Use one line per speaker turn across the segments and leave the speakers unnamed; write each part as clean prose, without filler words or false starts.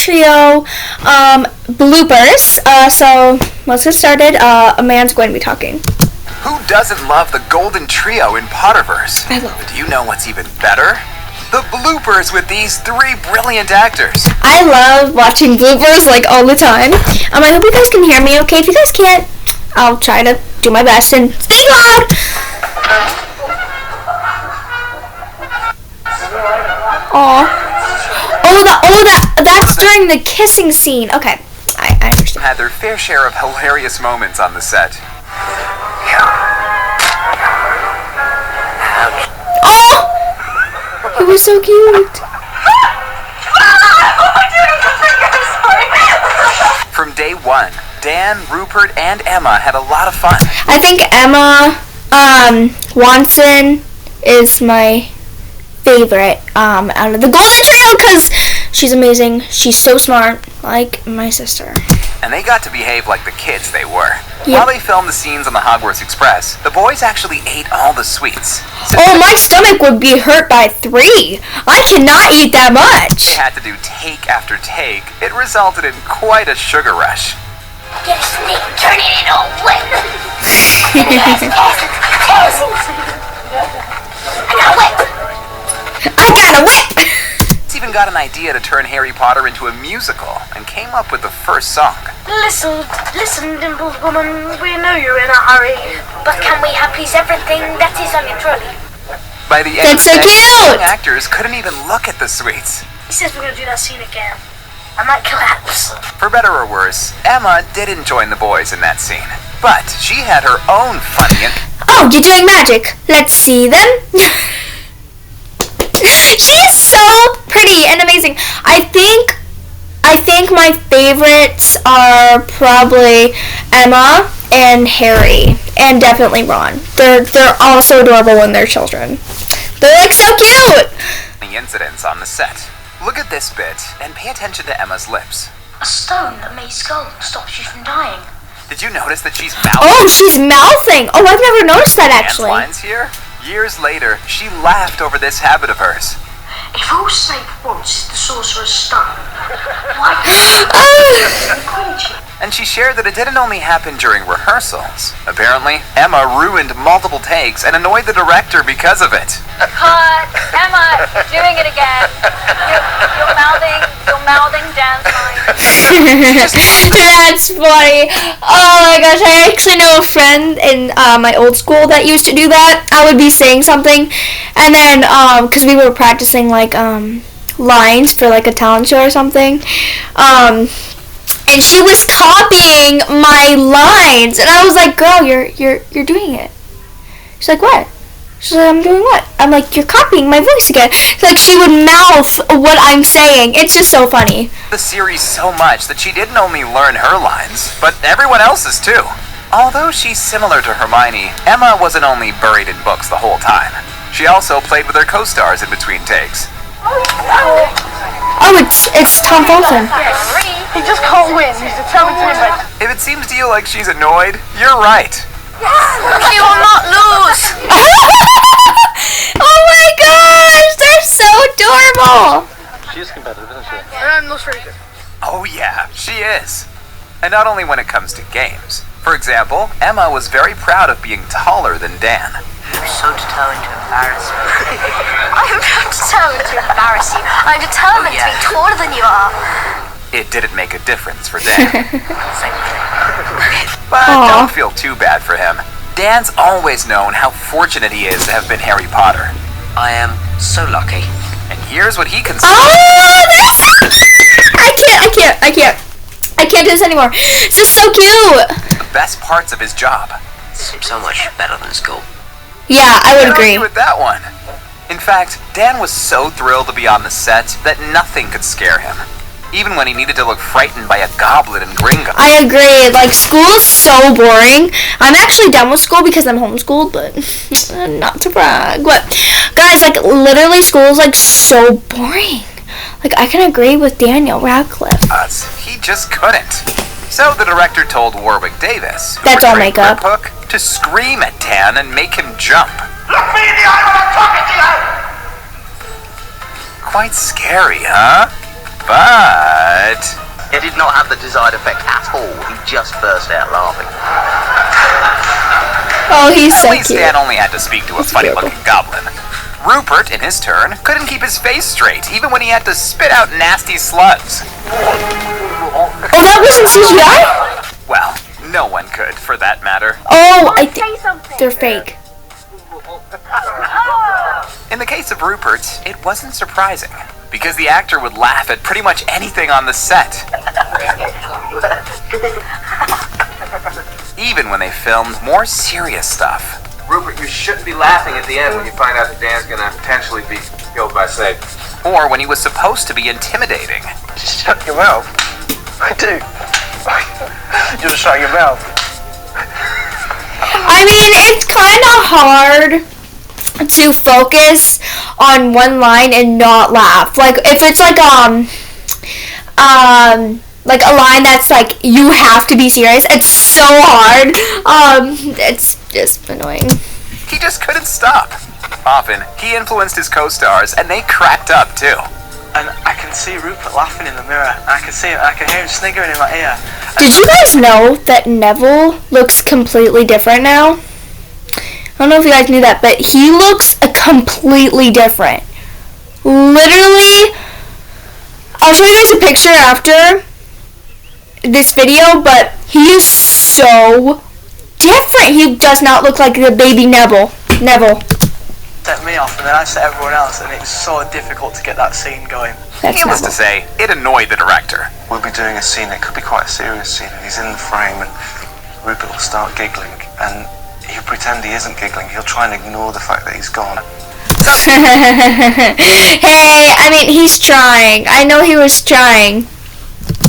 Trio bloopers. So let's get started. A man's going to be talking.
Who doesn't love the Golden Trio in Potterverse?
I love it.
Do you know what's even better? The bloopers with these three brilliant actors.
I love watching bloopers like all the time. I hope you guys can hear me okay. If you guys can't, I'll try to do my best and speak loud. That's during the kissing scene. Okay, I understand.
Had their fair share of hilarious moments on the set.
Oh! It was so cute.
From day one, Dan, Rupert, and Emma had a lot of fun.
I think Emma Watson is my favorite out of the Golden Trio because she's amazing. She's so smart, like my sister.
And they got to behave like the kids they were.
Yep.
While they filmed the scenes on the Hogwarts Express, the boys actually ate all the sweets.
Oh, my stomach would be hurt by 3. I cannot eat that much.
They had to do take after take. It resulted in quite a sugar rush.
Get a snake, turn it into a whip.
I got a whip.
Even got an idea to turn Harry Potter into a musical and came up with the first song.
Listen, dimpled woman, we know you're in a hurry, but can we have please everything that is on your trolley?
By the end
That's so
of the day,
cute!
the actors couldn't even look at the sweets.
He says we're gonna do that scene again. I might collapse.
For better or worse, Emma didn't join the boys in that scene, but she had her own funny and...
Oh, you're doing magic. Let's see them. She is so pretty and amazing. I think my favorites are probably Emma and Harry, and definitely Ron. They're all so adorable when they're children. They're like so cute.
the incidents on the set. Look at this bit and pay attention to Emma's lips.
A stone that made skull stops you from dying.
Did you notice that she's mouthing?
Oh, she's mouthing. Oh, I've never noticed that actually.
Lines here? Years later, she laughed over this habit of hers.
If all Snape wants is the Sorcerer's Stone, why
And she shared that it didn't only happen during rehearsals. Apparently, Emma ruined multiple takes and annoyed the director because of it.
Cut! Emma, doing it again. You're mouthing Dan's lines.
That's funny. Oh my gosh, I actually know a friend in my old school that used to do that. I would be saying something, and then because we were practicing like lines for like a talent show or something, and she was copying my lines, and I was like, "Girl, you're doing it." She's like, "What?" She's like, "I'm doing what?" I'm like, "You're copying my voice again." Like she would mouth what I'm saying. It's just so funny.
The series so much that she didn't only learn her lines, but everyone else's too. Although she's similar to Hermione, Emma wasn't only buried in books the whole time. She also played with her co-stars in between takes.
Oh, it's Tom Felton.
He just can't win. He's determined to win.
If it seems to you like she's annoyed, you're right.
She will not lose!
Oh my gosh, they're so adorable.
She's competitive, isn't she?
And looks very good.
Oh yeah, she is. And not only when it comes to games. For example, Emma was very proud of being taller than Dan.
You're so determined to embarrass me. I am not determined to embarrass you. I'm determined to be taller than you are.
It didn't make a difference for Dan. But don't feel too bad for him. Dan's always known how fortunate he is to have been Harry Potter.
I am so lucky.
And here's what he considers.
Oh, that's I can't do this anymore. This is so cute.
The best parts of his job.
It's so much better than school.
Yeah, I would agree.
With that one. In fact, Dan was so thrilled to be on the set that nothing could scare him. Even when he needed to look frightened by a goblet and Gringotts.
I agree. Like, school is so boring. I'm actually done with school because I'm homeschooled, but not to brag. But, guys, like, literally school is, like, so boring. Like, I can agree with Daniel Radcliffe.
He just couldn't. So the director told Warwick Davis, who
That's all
portrayed
makeup,
Hook, to scream at Dan and make him jump.
Look me in the eye when I'm talking to you!
Quite scary, huh? But
It did not have the desired effect at all. He just burst out laughing.
Oh, he's
at
so
least
cute.
Dan only had to speak to a funny-looking goblin. Rupert, in his turn, couldn't keep his face straight, even when he had to spit out nasty slugs.
Oh, that wasn't CGI?
Well, no one could, for that matter.
Oh, I think they're fake.
In the case of Rupert, it wasn't surprising, because the actor would laugh at pretty much anything on the set. Even when they filmed more serious stuff.
Rupert, you shouldn't be laughing at the end when you find out that Dan's gonna potentially be killed by Satan.
Or when he was supposed to be intimidating.
Just shut your mouth. I do. Just shut your mouth.
I mean, it's kind of hard to focus on one line and not laugh. Like, if it's like a line that's like, you have to be serious, it's so hard. It's just annoying.
He just couldn't stop. Often, he influenced his co-stars, and they cracked up too.
And I can see Rupert laughing in the mirror. I can hear him sniggering in my ear.
Did you guys know that Neville looks completely different now? I don't know if you guys knew that, but he looks completely different. Literally, I'll show you guys a picture after this video, but he is so different. He does not look like the baby Neville.
Set me off, and then I set everyone else, and it's so difficult to get that scene going.
That's
Needless
Neville.
to say, it annoyed the director.
We'll be doing a scene, it could be quite a serious scene, and he's in the frame, and Rupert will start giggling, and he'll pretend he isn't giggling. He'll try and ignore the fact that he's gone.
Hey, I mean, he's trying. I know he was trying.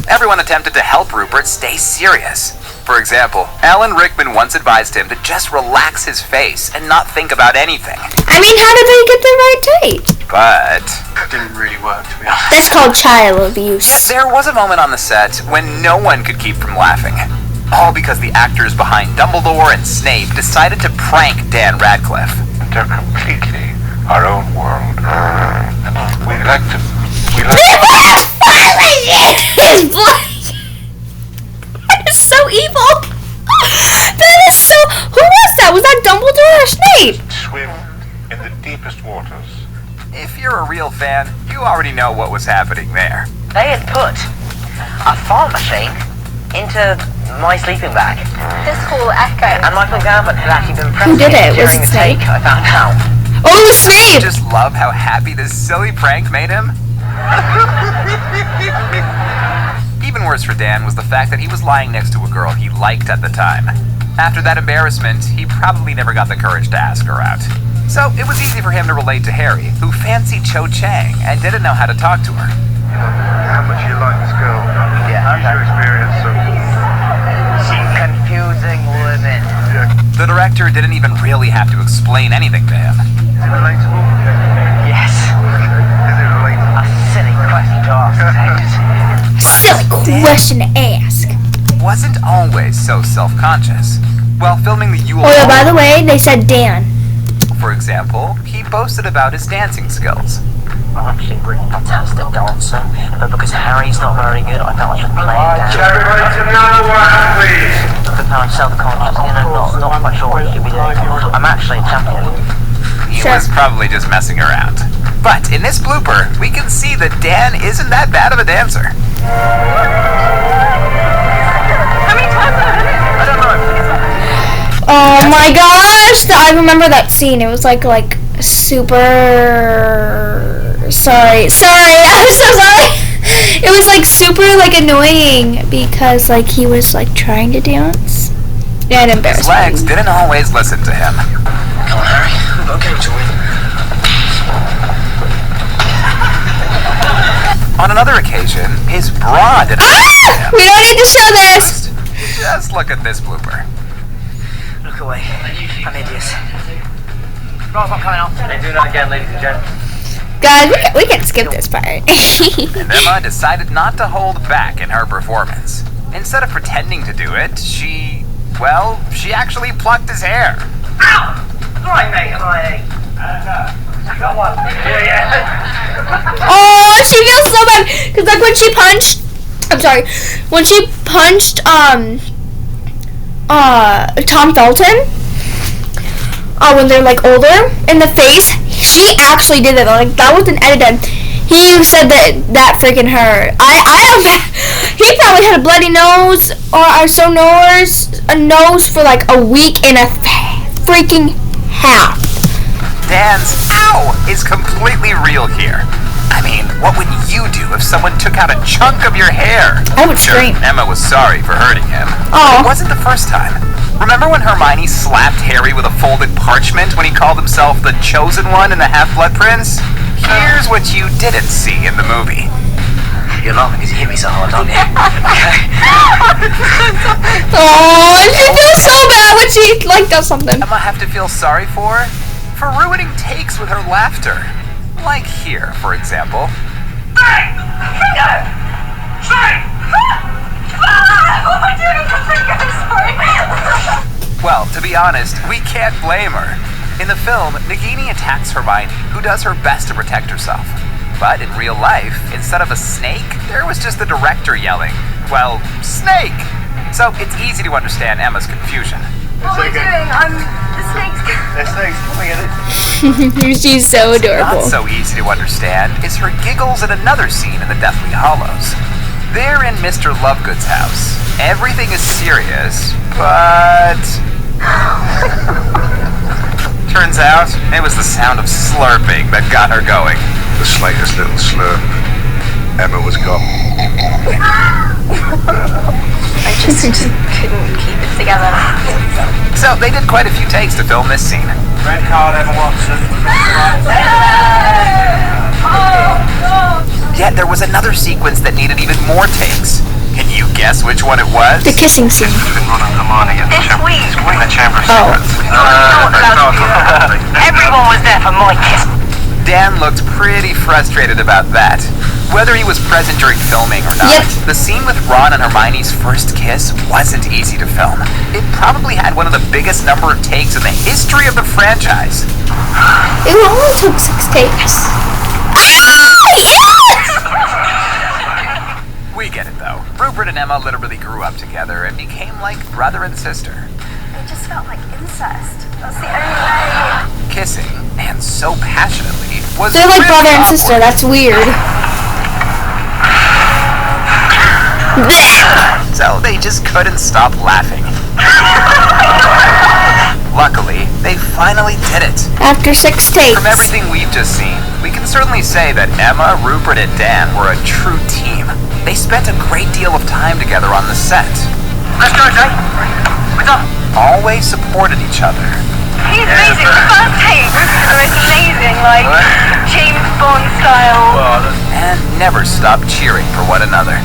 Everyone attempted to help Rupert stay serious. For example, Alan Rickman once advised him to just relax his face and not think about anything.
I mean, how did they get the right take?
But
It didn't really work, to be honest.
That's called child abuse.
there was a moment on the set when no one could keep from laughing. All because the actors behind Dumbledore and Snape decided to prank Dan Radcliffe.
They're completely our own world. We like to...
His blood. That is so evil. That is so... Who was that? Was that Dumbledore or Snape?
swim in the deepest waters.
If you're a real fan, you already know what was happening there.
They had put a fart machine into my sleeping bag.
This whole echo.
And Michael Gambon had actually been
Who
pressing
did it? Was
during
it
the take,
Snape?
I found out.
Oh, it was Snape.
Just love how happy this silly prank made him. Even worse for Dan was the fact that he was lying next to a girl he liked at the time. After that embarrassment, he probably never got the courage to ask her out. So it was easy for him to relate to Harry, who fancied Cho Chang and didn't know how to talk to her.
How much you like this girl?
Yeah,
Use your experience of...
confusing women.
The director didn't even really have to explain anything to him.
Is it relatable?
Yes.
Is it relatable?
A silly question to ask, detectives.
Silly question to ask.
Wasn't always so self-conscious. While filming the Yule
Oh yeah, by
Ball,
the way, they said Dan.
for example, he boasted about his dancing skills.
I'm actually a really fantastic dancer, but because Harry's not very good, I felt like I should play him down.
Everybody to number one, please.
Because now I'm self-conscious, not quite sure what he should be doing. I'm actually a champion.
He
Sure.
was probably just messing around. But in this blooper, we can see that Dan isn't that bad of a dancer.
Oh my gosh! I remember that scene. It was like super. Sorry. I'm so sorry. It was like super annoying because he was trying to dance and
His
embarrassing.
legs didn't always listen to him.
Come on, Harry. We've got a game to win.
On another occasion, his bra didn't listen to him.
We don't need to show this.
Just look at this blooper.
Look away. I'm hideous. Right, I'm coming off. They do that again, ladies and gentlemen.
Guys, we can skip this part.
And Emma decided not to hold back in her performance. Instead of pretending to do it, she actually plucked his hair.
Ow! Right, mate, I got one. Yeah.
Oh, she feels so bad because like when she punched, Tom Felton, when they're like older in the face, she actually did it. Like that wasn't edited. He said that freaking hurt. He probably had a bloody nose or a nose for like a week and a freaking half.
Dan's ow is completely real here. I mean, what would you do if someone took out a chunk of your hair?
I would scream.
Emma was sorry for hurting him.
Oh.
It wasn't the first time. Remember when Hermione slapped Harry with a folded parchment when he called himself the Chosen One in the Half-Blood Prince? Here's what you didn't see in the movie.
You're laughing because you hit me so hard, aren't you?
Oh, and she feels so bad when she like does something.
Emma have to feel sorry for ruining takes with her laughter. Like here, for example. Well, to be honest, we can't blame her. In the film, Nagini attacks Hermione, who does her best to protect herself. But in real life, instead of a snake, there was just the director yelling, well, snake! So it's easy to understand Emma's confusion.
What are we doing? The snake's...
They're snakes coming at it.
She's so adorable.
Not so easy to understand is her giggles at another scene in the Deathly Hallows. They're in Mr. Lovegood's house. Everything is serious, but... Turns out, it was the sound of slurping that got her going.
The slightest little slurp, Emma was gone.
I just couldn't keep it together.
So they did quite a few takes to film this scene.
Red card, Emma Watson.
Yet there was another sequence that needed even more takes. Can you guess which one it was?
The kissing scene.
Ron and Hermione in the chamber of secrets.
Everyone was there for my kiss.
Dan looked pretty frustrated about that. Whether he was present during filming or not, the scene with Ron and Hermione's first kiss wasn't easy to film. It probably had one of the biggest number of takes in the history of the franchise.
It only took 6 takes.
We get it though. Rupert and Emma literally grew up together and became like brother and sister.
It just felt like incest. That's the only way.
Kissing, and so passionately, was
They're like
really
brother and
awkward.
sister. That's weird.
So they just couldn't stop laughing. Luckily, they finally did it.
After 6 takes.
From everything we've just seen, we can certainly say that Emma, Rupert, and Dan were a true team. They spent a great deal of time together on the set.
Let's go, Jay. What's up?
Always supported each other.
He's amazing. The first take was amazing, like James Bond style.
And never stopped cheering for one another.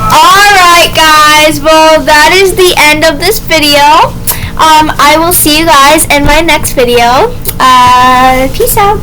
Alright guys, well that is the end of this video. I will see you guys in my next video. Peace out.